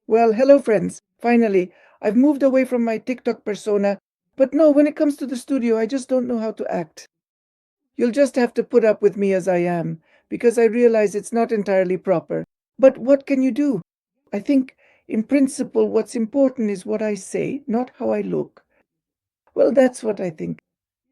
Well, hello, friends. Finally, I've moved away from my TikTok persona. But no, when it comes to the studio, I just don't know how to act. You'll just have to put up with me as I am, because I realize it's not entirely proper. But what can you do? I think, in principle, what's important is what I say, not how I look. Well, that's what I think.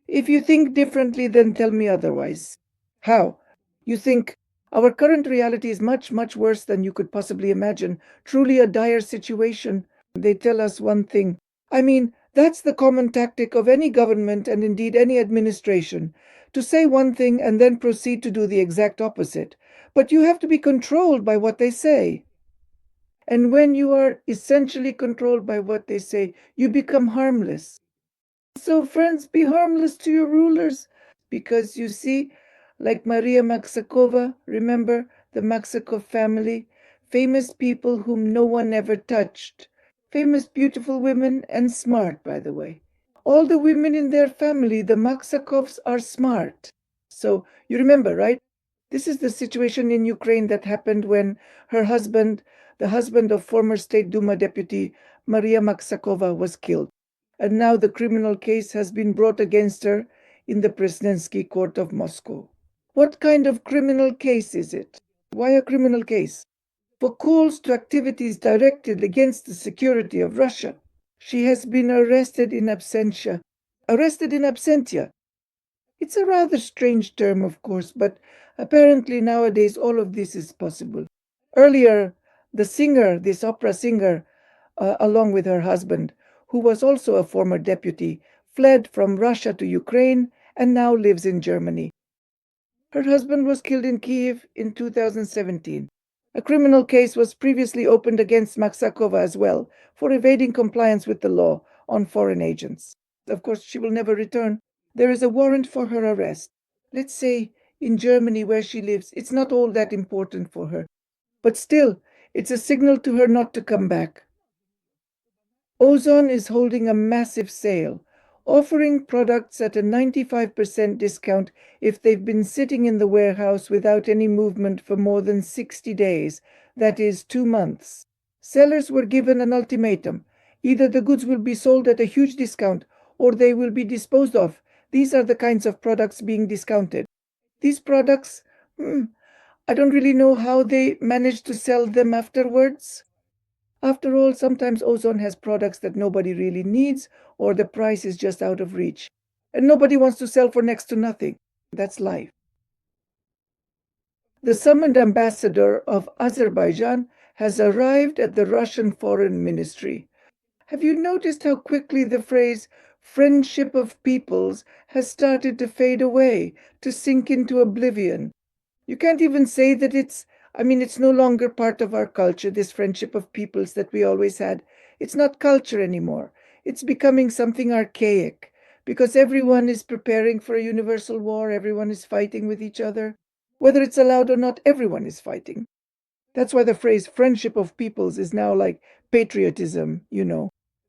If you think differently, then tell me otherwise. How? You think our current reality is much, much worse than you could possibly imagine. Truly a dire situation. They tell us one thing. I mean, that's the common tactic of any government and indeed any administration, to say one thing and then proceed to do the exact opposite. But you have to be controlled by what they say. And when you are essentially controlled by what they say, you become harmless. So, friends, be harmless to your rulers. Because you see, like Maria Maxakova, remember the Maxakov family? Famous people whom no one ever touched. Famous, beautiful women, and smart, by the way. All the women in their family, the Maxakovs, are smart. So, you remember, right? This is the situation in Ukraine that happened when her husband, the husband of former State Duma deputy Maria Maxakova, was killed. And now the criminal case has been brought against her in the Presnensky court of Moscow. What kind of criminal case is it? Why a criminal case? For calls to activities directed against the security of Russia. She has been arrested in absentia. Arrested in absentia. It's a rather strange term, of course, but apparently nowadays all of this is possible. Earlier, the singer, this opera singer, along with her husband, who was also a former deputy, fled from Russia to Ukraine and now lives in Germany. Her husband was killed in Kiev in 2017. A criminal case was previously opened against Maksakova as well for evading compliance with the law on foreign agents. Of course, she will never return. There is a warrant for her arrest. Let's say in Germany where she lives, it's not all that important for her. But still, it's a signal to her not to come back. Ozone is holding a massive sale, offering products at a 95% discount if they've been sitting in the warehouse without any movement for more than 60 days, that is, 2 months. Sellers were given an ultimatum. Either the goods will be sold at a huge discount or they will be disposed of. These are the kinds of products being discounted. These products, I don't really know how they managed to sell them afterwards. After all, sometimes Ozone has products that nobody really needs or the price is just out of reach. And nobody wants to sell for next to nothing. That's life. The summoned ambassador of Azerbaijan has arrived at the Russian Foreign Ministry. Have you noticed how quickly the phrase friendship of peoples has started to fade away, to sink into oblivion? You can't even say that it's no longer part of our culture, this friendship of peoples that we always had. It's not culture anymore. It's becoming something archaic because everyone is preparing for a universal war. Everyone is fighting with each other. Whether it's allowed or not, everyone is fighting. That's why the phrase friendship of peoples is now like patriotism.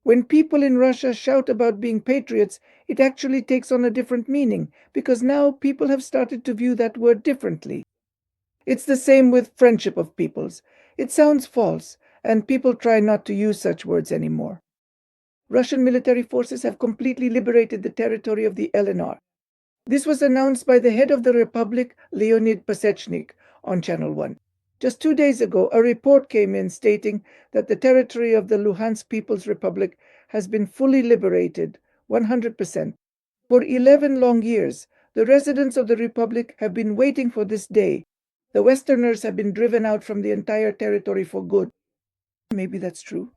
When people in Russia shout about being patriots, it actually takes on a different meaning because now people have started to view that word differently. It's the same with friendship of peoples. It sounds false, and people try not to use such words anymore. Russian military forces have completely liberated the territory of the LNR. This was announced by the head of the Republic, Leonid Pasechnik, on Channel 1. Just 2 days ago, a report came in stating that the territory of the Luhansk People's Republic has been fully liberated, 100%. For 11 long years, the residents of the Republic have been waiting for this day. The Westerners have been driven out from the entire territory for good. Maybe that's true.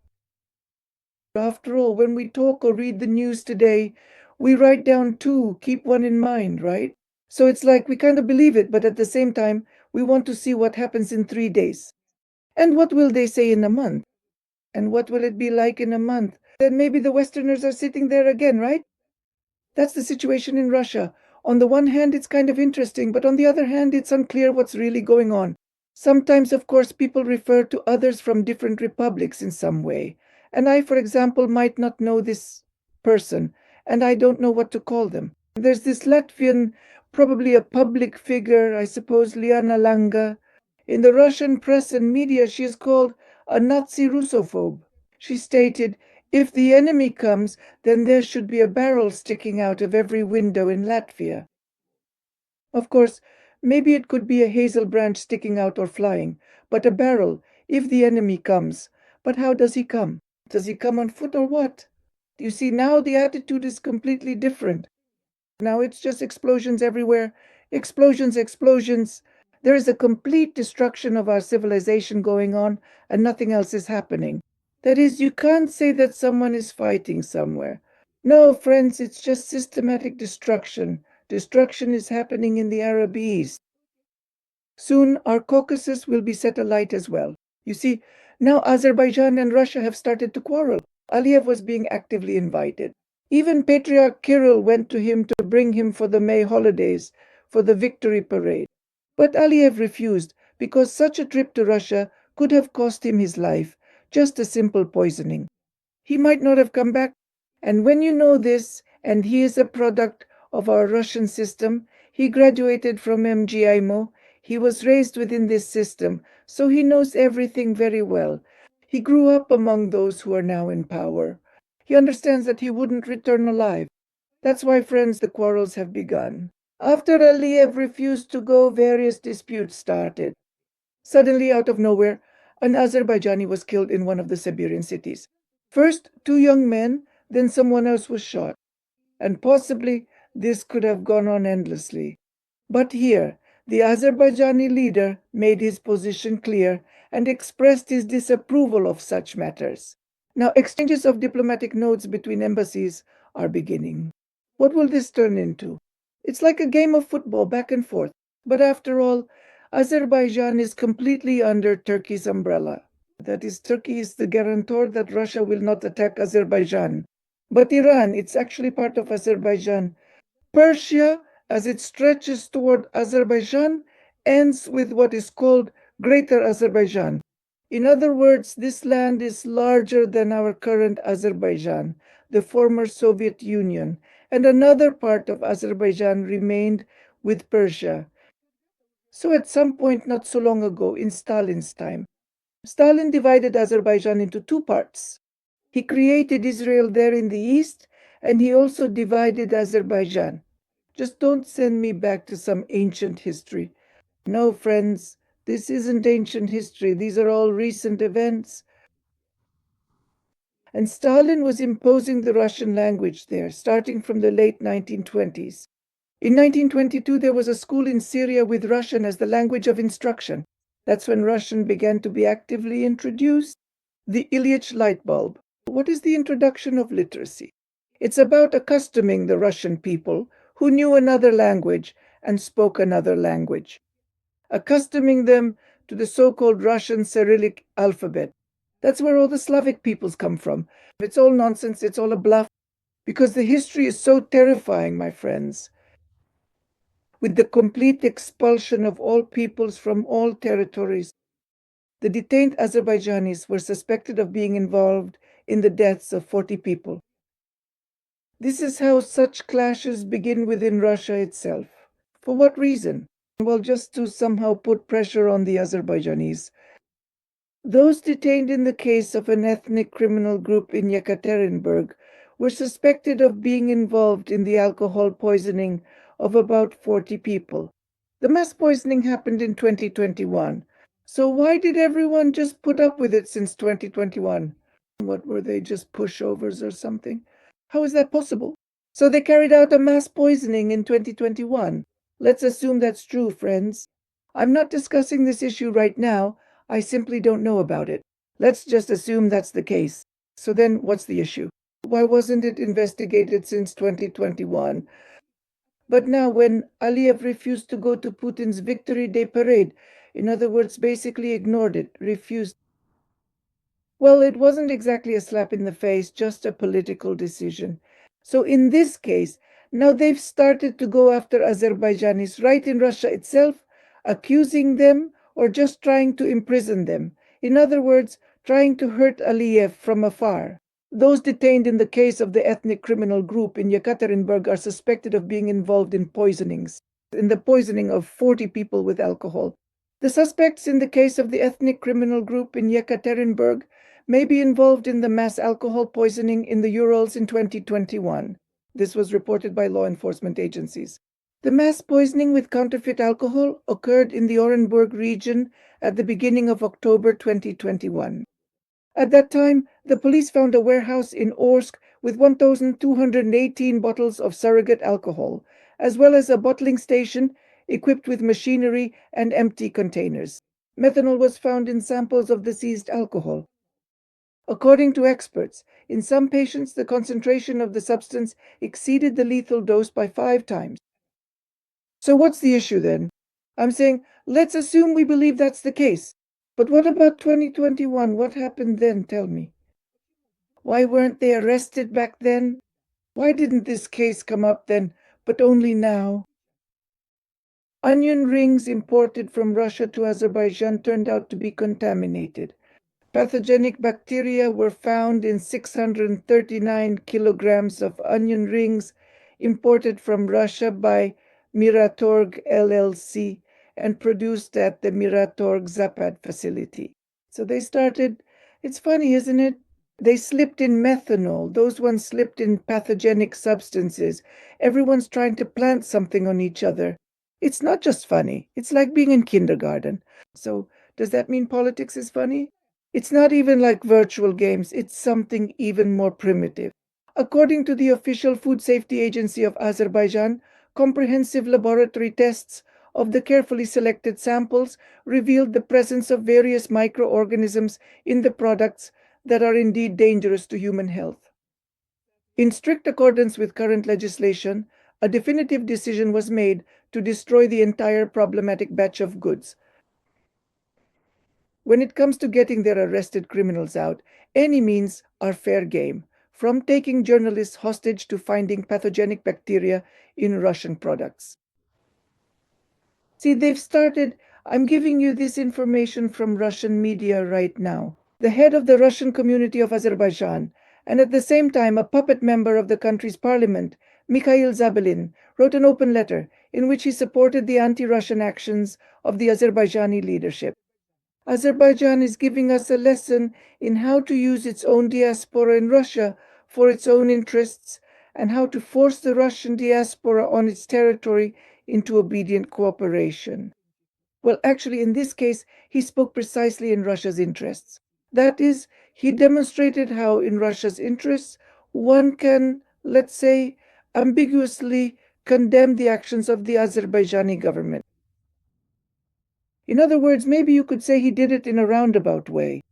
After all, when we talk or read the news today, we write down two, keep one in mind, right? So it's like we kind of believe it, but at the same time, we want to see what happens in 3 days. And what will they say in a month? And what will it be like in a month? Then maybe the Westerners are sitting there again, right? That's the situation in Russia. On the one hand, it's kind of interesting, but on the other hand, it's unclear what's really going on. Sometimes, of course, people refer to others from different republics in some way. And I, for example, might not know this person, and I don't know what to call them. There's this Latvian, probably a public figure, I suppose, Liana Langa. In the Russian press and media, she is called a Nazi Russophobe. She stated, "If the enemy comes, then there should be a barrel sticking out of every window in Latvia." Of course, maybe it could be a hazel branch sticking out or flying, but a barrel, if the enemy comes. But how does he come? Does he come on foot or what? You see, now the attitude is completely different. Now it's just explosions everywhere. Explosions, explosions. There is a complete destruction of our civilization going on, and nothing else is happening. That is, you can't say that someone is fighting somewhere. No, friends, it's just systematic destruction. Destruction is happening in the Arab East. Soon our Caucasus will be set alight as well. You see, now Azerbaijan and Russia have started to quarrel. Aliyev was being actively invited. Even Patriarch Kirill went to him to bring him for the May holidays, for the victory parade. But Aliyev refused because such a trip to Russia could have cost him his life, just a simple poisoning. He might not have come back. And when you know this, and he is a product of our Russian system, he graduated from MGIMO, he was raised within this system, so he knows everything very well. He grew up among those who are now in power. He understands that he wouldn't return alive. That's why, friends, the quarrels have begun. After Aliyev refused to go, various disputes started. Suddenly, out of nowhere, an Azerbaijani was killed in one of the Siberian cities. First, two young men, then someone else was shot. And possibly this could have gone on endlessly. But here, the Azerbaijani leader made his position clear and expressed his disapproval of such matters. Now, exchanges of diplomatic notes between embassies are beginning. What will this turn into? It's like a game of football back and forth. But after all, Azerbaijan is completely under Turkey's umbrella. That is, Turkey is the guarantor that Russia will not attack Azerbaijan. But Iran, it's actually part of Azerbaijan. Persia, as it stretches toward Azerbaijan, ends with what is called Greater Azerbaijan. In other words, this land is larger than our current Azerbaijan, the former Soviet Union, and another part of Azerbaijan remained with Persia. So at some point not so long ago, in Stalin's time, Stalin divided Azerbaijan into two parts. He created Israel there in the east, and he also divided Azerbaijan. Just don't send me back to some ancient history. No, friends, this isn't ancient history. These are all recent events. And Stalin was imposing the Russian language there, starting from the late 1920s. In 1922, there was a school in Syria with Russian as the language of instruction. That's when Russian began to be actively introduced. The Ilyich light bulb. What is the introduction of literacy? It's about accustoming the Russian people who knew another language and spoke another language, accustoming them to the so-called Russian Cyrillic alphabet. That's where all the Slavic peoples come from. It's all nonsense, it's all a bluff, because the history is so terrifying, my friends. With the complete expulsion of all peoples from all territories, the detained Azerbaijanis were suspected of being involved in the deaths of 40 people. This is how such clashes begin within Russia itself. For what reason? Well, just to somehow put pressure on the Azerbaijanis. Those detained in the case of an ethnic criminal group in Yekaterinburg were suspected of being involved in the alcohol poisoning of about 40 people. The mass poisoning happened in 2021. So why did everyone just put up with it since 2021? What were they, just pushovers or something? How is that possible? So they carried out a mass poisoning in 2021. Let's assume that's true, friends. I'm not discussing this issue right now. I simply don't know about it. Let's just assume that's the case. So then what's the issue? Why wasn't it investigated since 2021? But now when Aliyev refused to go to Putin's Victory Day parade, in other words, basically ignored it, refused. Well, it wasn't exactly a slap in the face, just a political decision. So in this case, now they've started to go after Azerbaijanis right in Russia itself, accusing them or just trying to imprison them. In other words, trying to hurt Aliyev from afar. Those detained in the case of the ethnic criminal group in Yekaterinburg are suspected of being involved in poisonings, in the poisoning of 40 people with alcohol. The suspects in the case of the ethnic criminal group in Yekaterinburg may be involved in the mass alcohol poisoning in the Urals in 2021. This was reported by law enforcement agencies. The mass poisoning with counterfeit alcohol occurred in the Orenburg region at the beginning of October 2021. At that time, the police found a warehouse in Orsk with 1,218 bottles of surrogate alcohol, as well as a bottling station equipped with machinery and empty containers. Methanol was found in samples of the seized alcohol. According to experts, in some patients the concentration of the substance exceeded the lethal dose by 5 times. So what's the issue then? I'm saying, let's assume we believe that's the case. But what about 2021? What happened then? Tell me. Why weren't they arrested back then? Why didn't this case come up then, but only now? Onion rings imported from Russia to Azerbaijan turned out to be contaminated. Pathogenic bacteria were found in 639 kilograms of onion rings imported from Russia by Miratorg LLC and produced at the Miratorg Zapad facility. So they started, it's funny, isn't it? They slipped in methanol. Those ones slipped in pathogenic substances. Everyone's trying to plant something on each other. It's not just funny. It's like being in kindergarten. So does that mean politics is funny? It's not even like virtual games. It's something even more primitive. According to the official Food Safety Agency of Azerbaijan, comprehensive laboratory tests of the carefully selected samples revealed the presence of various microorganisms in the products that are indeed dangerous to human health. In strict accordance with current legislation, a definitive decision was made to destroy the entire problematic batch of goods. When it comes to getting their arrested criminals out, any means are fair game, from taking journalists hostage to finding pathogenic bacteria in Russian products. See, they've started. I'm giving you this information from Russian media right now. The head of the Russian community of Azerbaijan, and at the same time a puppet member of the country's parliament, Mikhail Zabelin, wrote an open letter in which he supported the anti-Russian actions of the Azerbaijani leadership. Azerbaijan is giving us a lesson in how to use its own diaspora in Russia for its own interests and how to force the Russian diaspora on its territory into obedient cooperation. Well, actually, in this case, he spoke precisely in Russia's interests. That is, he demonstrated how, in Russia's interests, one can, let's say, ambiguously condemn the actions of the Azerbaijani government. In other words, maybe you could say he did it in a roundabout way.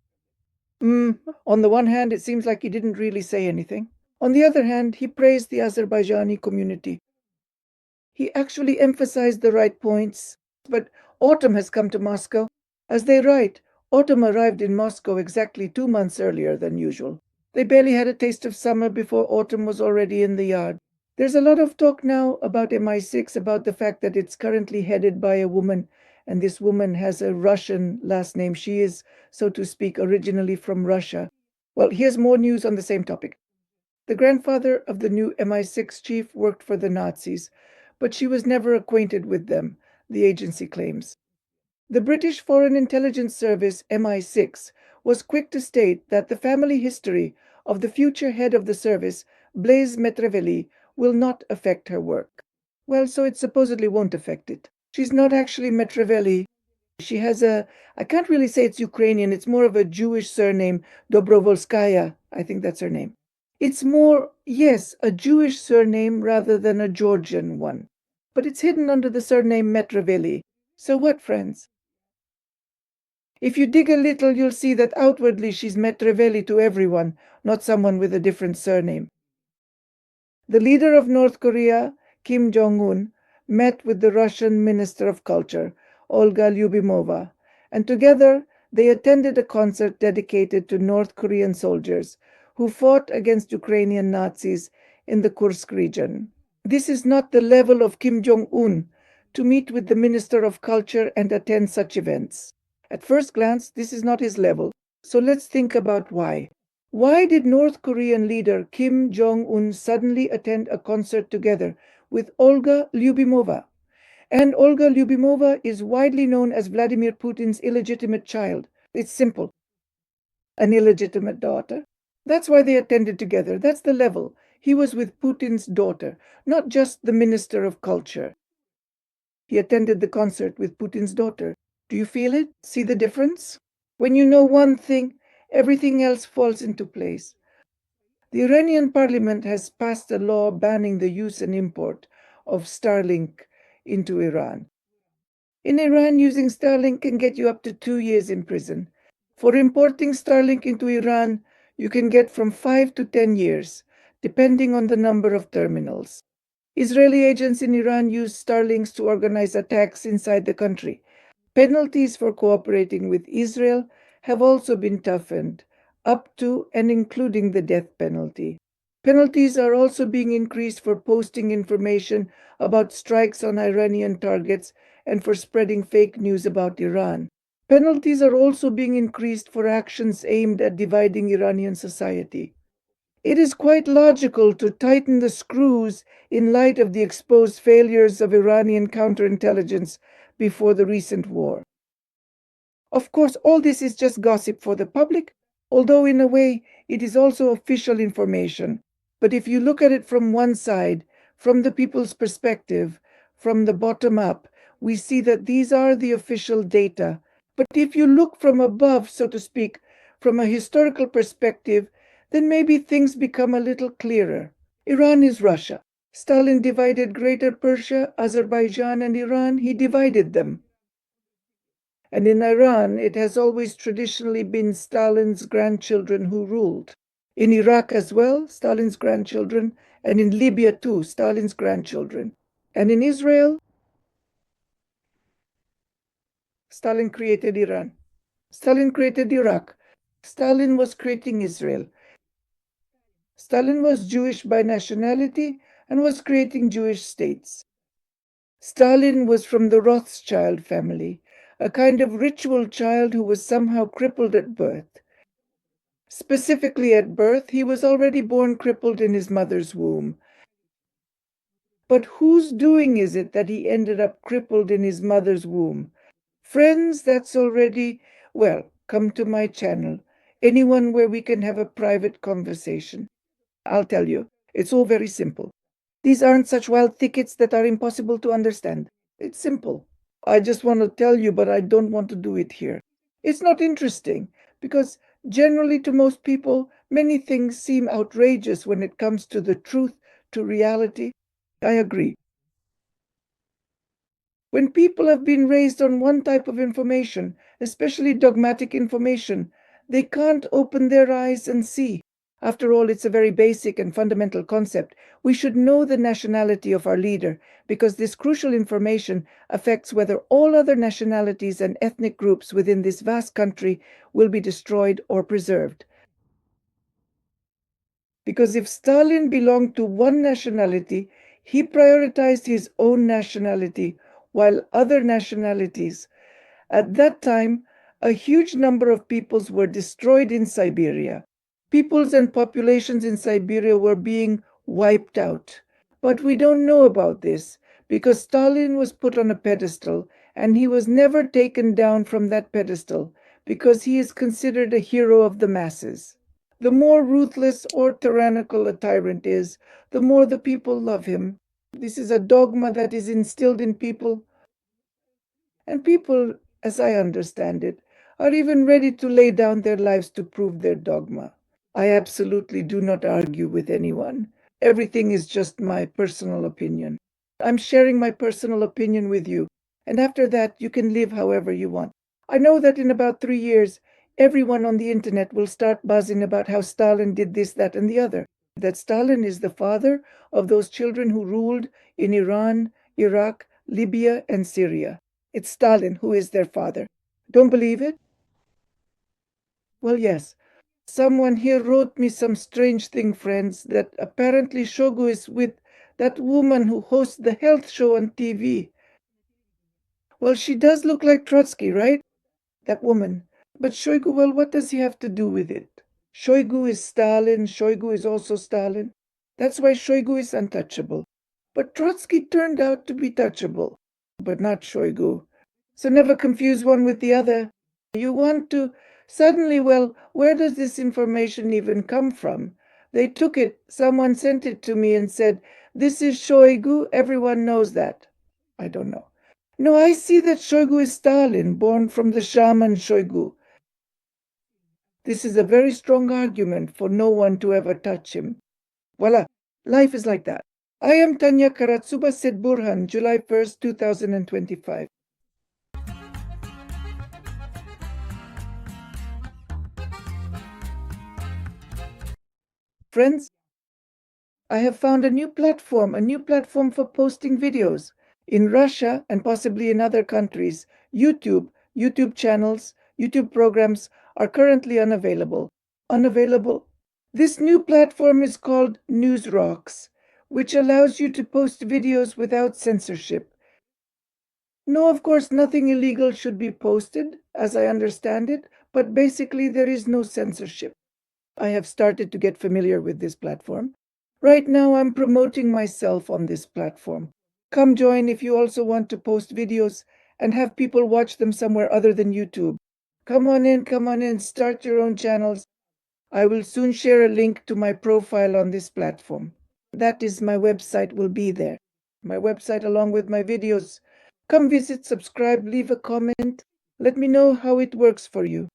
On the one hand, it seems like he didn't really say anything. On the other hand, he praised the Azerbaijani community. He actually emphasized the right points. But autumn has come to Moscow. As they write, autumn arrived in Moscow exactly 2 months earlier than usual. They barely had a taste of summer before autumn was already in the yard. There's a lot of talk now about MI6, about the fact that it's currently headed by a woman, and this woman has a Russian last name. She is, so to speak, originally from Russia. Well, here's more news on the same topic. The grandfather of the new MI6 chief worked for the Nazis, but she was never acquainted with them, the agency claims. The British Foreign Intelligence Service, MI6, was quick to state that the family history of the future head of the service, Blaise Metreveli, will not affect her work. Well, so it supposedly won't affect it. She's not actually Metreveli. She has I can't really say it's Ukrainian, it's more of a Jewish surname, Dobrovolskaya, I think that's her name. It's more, yes, a Jewish surname rather than a Georgian one. But it's hidden under the surname Metreveli. So what, friends? If you dig a little, you'll see that outwardly she's Metreveli to everyone, not someone with a different surname. The leader of North Korea, Kim Jong-un, met with the Russian Minister of Culture, Olga Lyubimova, and together they attended a concert dedicated to North Korean soldiers who fought against Ukrainian Nazis in the Kursk region. This is not the level of Kim Jong-un to meet with the Minister of Culture and attend such events. At first glance, this is not his level, so let's think about why. Why did North Korean leader Kim Jong-un suddenly attend a concert together with Olga Lyubimova? And Olga Lyubimova is widely known as Vladimir Putin's illegitimate child. It's simple, an illegitimate daughter. That's why they attended together. That's the level. He was with Putin's daughter, not just the Minister of Culture. He attended the concert with Putin's daughter. Do you feel it? See the difference? When you know one thing, everything else falls into place. The Iranian parliament has passed a law banning the use and import of Starlink into Iran. In Iran, using Starlink can get you up to 2 years in prison. For importing Starlink into Iran, you can get from 5 to 10 years, depending on the number of terminals. Israeli agents in Iran use Starlinks to organize attacks inside the country. Penalties for cooperating with Israel have also been toughened, up to and including the death penalty. Penalties are also being increased for posting information about strikes on Iranian targets and for spreading fake news about Iran. Penalties are also being increased for actions aimed at dividing Iranian society. It is quite logical to tighten the screws in light of the exposed failures of Iranian counterintelligence before the recent war. Of course, all this is just gossip for the public, although in a way it is also official information. But if you look at it from one side, from the people's perspective, from the bottom up, we see that these are the official data. But if you look from above, so to speak, from a historical perspective, then maybe things become a little clearer. Iran is Russia. Stalin divided Greater Persia, Azerbaijan, and Iran. He divided them. And in Iran, it has always traditionally been Stalin's grandchildren who ruled. In Iraq as well, Stalin's grandchildren, and in Libya too, Stalin's grandchildren. And in Israel, Stalin created Iran. Stalin created Iraq. Stalin was creating Israel. Stalin was Jewish by nationality and was creating Jewish states. Stalin was from the Rothschild family, a kind of ritual child who was somehow crippled at birth. Specifically at birth, he was already born crippled in his mother's womb. But whose doing is it that he ended up crippled in his mother's womb? Friends, that's already, well, come to my channel. Anyone where we can have a private conversation. I'll tell you, it's all very simple. These aren't such wild thickets that are impossible to understand. It's simple. I just want to tell you, but I don't want to do it here. It's not interesting because generally to most people, many things seem outrageous when it comes to the truth, to reality. I agree. When people have been raised on one type of information, especially dogmatic information, they can't open their eyes and see. After all, it's a very basic and fundamental concept. We should know the nationality of our leader because this crucial information affects whether all other nationalities and ethnic groups within this vast country will be destroyed or preserved. Because if Stalin belonged to one nationality, he prioritized his own nationality, while other nationalities. At that time, a huge number of peoples were destroyed in Siberia. Peoples and populations in Siberia were being wiped out. But we don't know about this because Stalin was put on a pedestal and he was never taken down from that pedestal because he is considered a hero of the masses. The more ruthless or tyrannical a tyrant is, the more the people love him. This is a dogma that is instilled in people, and people, as I understand it, are even ready to lay down their lives to prove their dogma. I absolutely do not argue with anyone. Everything is just my personal opinion. I'm sharing my personal opinion with you, and after that, you can live however you want. I know that in about 3 years, everyone on the internet will start buzzing about how Stalin did this, that, and the other. That Stalin is the father of those children who ruled in Iran, Iraq, Libya, and Syria. It's Stalin who is their father. Don't believe it? Well, yes. Someone here wrote me some strange thing, friends, that apparently Shogu is with that woman who hosts the health show on TV. Well, she does look like Trotsky, right? That woman. But Shoigu, well, what does he have to do with it? Shoigu is Stalin. Shoigu is also Stalin. That's why Shoigu is untouchable. But Trotsky turned out to be touchable. but not Shoigu. So never confuse one with the other. You want to suddenly, well, where does this information even come from? They took it, someone sent it to me and said, this is Shoigu, everyone knows that. I don't know. No, I see that Shoigu is Stalin, born from the shaman Shoigu. This is a very strong argument for no one to ever touch him. Voila, life is like that. I am Tanya Karatsuba said Burhan, July 1st, 2025. Friends, I have found a new platform for posting videos. In Russia and possibly in other countries, YouTube channels, YouTube programs are currently unavailable. Unavailable. This new platform is called Newsrocks, which allows you to post videos without censorship. No, of course, nothing illegal should be posted, as I understand it, but basically there is no censorship. I have started to get familiar with this platform. Right now, I'm promoting myself on this platform. Come join if you also want to post videos and have people watch them somewhere other than YouTube. Come on in, start your own channels. I will soon share a link to my profile on this platform. That is, my website will be there. My website along with my videos. Come visit, subscribe, leave a comment. Let me know how it works for you.